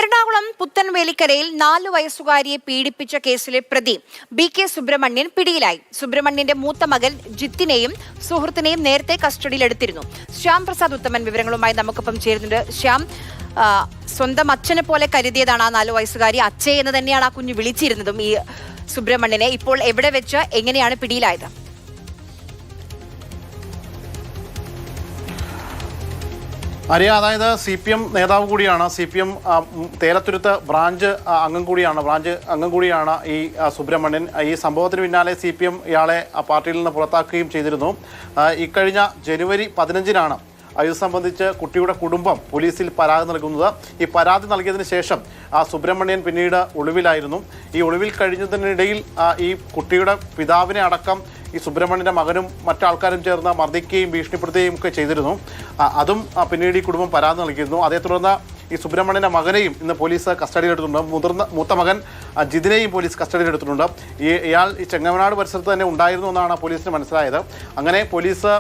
എറണാകുളം പുത്തൻവേലിക്കരയിൽ 4 വയസ്സുകാരിയെ പീഡിപ്പിച്ച കേസിലെ പ്രതി ബി.കെ. സുബ്രഹ്മണ്യൻ പിടിയിലായി. സുബ്രഹ്മണ്യന്റെ മൂത്ത മകൻ ജിത്തിനെയും സുഹൃത്തിനെയും നേരത്തെ കസ്റ്റഡിയിലെടുത്തിരുന്നു. ശ്യാം പ്രസാദ് ഉത്തമൻ വിവരങ്ങളുമായി നമുക്കൊപ്പം ചേരുന്നുണ്ട്. ശ്യാം, സ്വന്തം അച്ഛനെ പോലെ കരുതിയതാണ് ആ 4 വയസ്സുകാരി. അച്ഛേ എന്ന് തന്നെയാണ് ആ കുഞ്ഞ് വിളിച്ചിരുന്നതും ഈ സുബ്രഹ്മണ്യനെ. ഇപ്പോൾ എവിടെ വെച്ച് എങ്ങനെയാണ് പിടിയിലായത്? അറിയ അതായത് CPM നേതാവ് കൂടിയാണ്, CPM തേലത്തുരുത്ത് ബ്രാഞ്ച് അംഗം കൂടിയാണ് ഈ സുബ്രഹ്മണ്യൻ. ഈ സംഭവത്തിന് പിന്നാലെ CPM ഇയാളെ പാർട്ടിയിൽ നിന്ന് പുറത്താക്കുകയും ചെയ്തിരുന്നു. ഇക്കഴിഞ്ഞ ജനുവരി 15-നാണ് ഇത് സംബന്ധിച്ച് കുട്ടിയുടെ കുടുംബം പോലീസിൽ പരാതി നൽകുന്നത്. ഈ പരാതി നൽകിയതിന് ശേഷം സുബ്രഹ്മണ്യൻ പിന്നീട് ഒളിവിലായിരുന്നു. ഈ ഒളിവിൽ കഴിഞ്ഞതിനിടയിൽ ഈ കുട്ടിയുടെ പിതാവിനെ അടക്കം ഈ സുബ്രഹ്മണ്യൻ്റെ മകനും മറ്റാൾക്കാരും ചേർന്ന് മർദ്ദിക്കുകയും ഭീഷണിപ്പെടുത്തുകയും ഒക്കെ ചെയ്തിരുന്നു. അതും പിന്നീട് ഈ കുടുംബം പരാതി നൽകിയിരുന്നു. അതേ തുടർന്ന് ഈ സുബ്രഹ്മണ്യൻ്റെ മകനെയും ഇന്ന് പോലീസ് കസ്റ്റഡിയിലെടുത്തിട്ടുണ്ട്. മൂത്ത മകൻ ജിതിനെയും പോലീസ് കസ്റ്റഡിയിലെടുത്തിട്ടുണ്ട്. ഇയാൾ ഈ ചെങ്ങമനാട് പരിസരത്ത് തന്നെ ഉണ്ടായിരുന്നു എന്നാണ് പോലീസിന് മനസ്സിലായത്. അങ്ങനെ പോലീസ്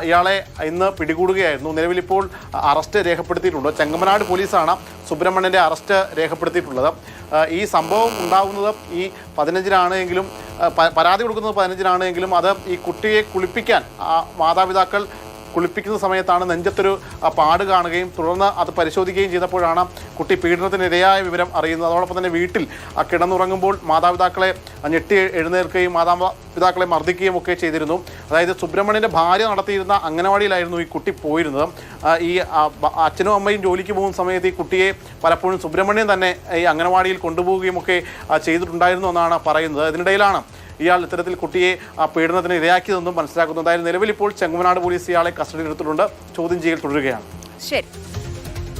ഇയാളെ ഇന്ന് പിടികൂടുകയായിരുന്നു. നിലവിലിപ്പോൾ അറസ്റ്റ് രേഖപ്പെടുത്തിയിട്ടുണ്ട്. ചെങ്ങമനാട് പോലീസാണ് സുബ്രഹ്മണ്യൻ്റെ അറസ്റ്റ് രേഖപ്പെടുത്തിയിട്ടുള്ളത്. ഈ സംഭവം ഉണ്ടാകുന്നത് ഈ 15-നാണെങ്കിലും പരാതി കൊടുക്കുന്നത് 15-നാണെങ്കിലും അത് ഈ കുട്ടിയെ കുളിപ്പിക്കാൻ മാതാപിതാക്കൾ കുളിപ്പിക്കുന്ന സമയത്താണ് നെഞ്ചത്തൊരു പാട് കാണുകയും തുടർന്ന് അത് പരിശോധിക്കുകയും ചെയ്തപ്പോഴാണ് കുട്ടി പീഡനത്തിനിരയായ വിവരം അറിയുന്നത്. അതോടൊപ്പം തന്നെ വീട്ടിൽ കിടന്നുറങ്ങുമ്പോൾ മാതാപിതാക്കളെ ഞെട്ടി എഴുന്നേൽക്കുകയും മാതാപിതാക്കളെ മർദ്ദിക്കുകയും ഒക്കെ ചെയ്തിരുന്നു. അതായത് സുബ്രഹ്മണ്യൻ്റെ ഭാര്യ നടത്തിയിരുന്ന അംഗനവാടിയിലായിരുന്നു ഈ കുട്ടി പോയിരുന്നത്. ഈ അച്ഛനും അമ്മയും ജോലിക്ക് പോകുന്ന സമയത്ത് ഈ കുട്ടിയെ പലപ്പോഴും സുബ്രഹ്മണ്യൻ തന്നെ ഈ അംഗനവാടിയിൽ കൊണ്ടുപോവുകയും ഒക്കെ ചെയ്തിട്ടുണ്ടായിരുന്നു എന്നാണ് പറയുന്നത്. ഇതിനിടയിലാണ് ഇയാൾ ഇത്തരത്തിൽ കുട്ടിയെ പീഡനത്തിന് ഇരയാക്കിയതെന്നും മനസ്സിലാക്കുന്നു. എന്തായാലും നിലവിൽ ഇപ്പോൾ ചെങ്ങമനാട് പോലീസ് ഇയാളെ കസ്റ്റഡിയിൽ എടുത്തിട്ടുണ്ട്. ചോദ്യം ചെയ്യൽ തുടരുകയാണ്. ശരി.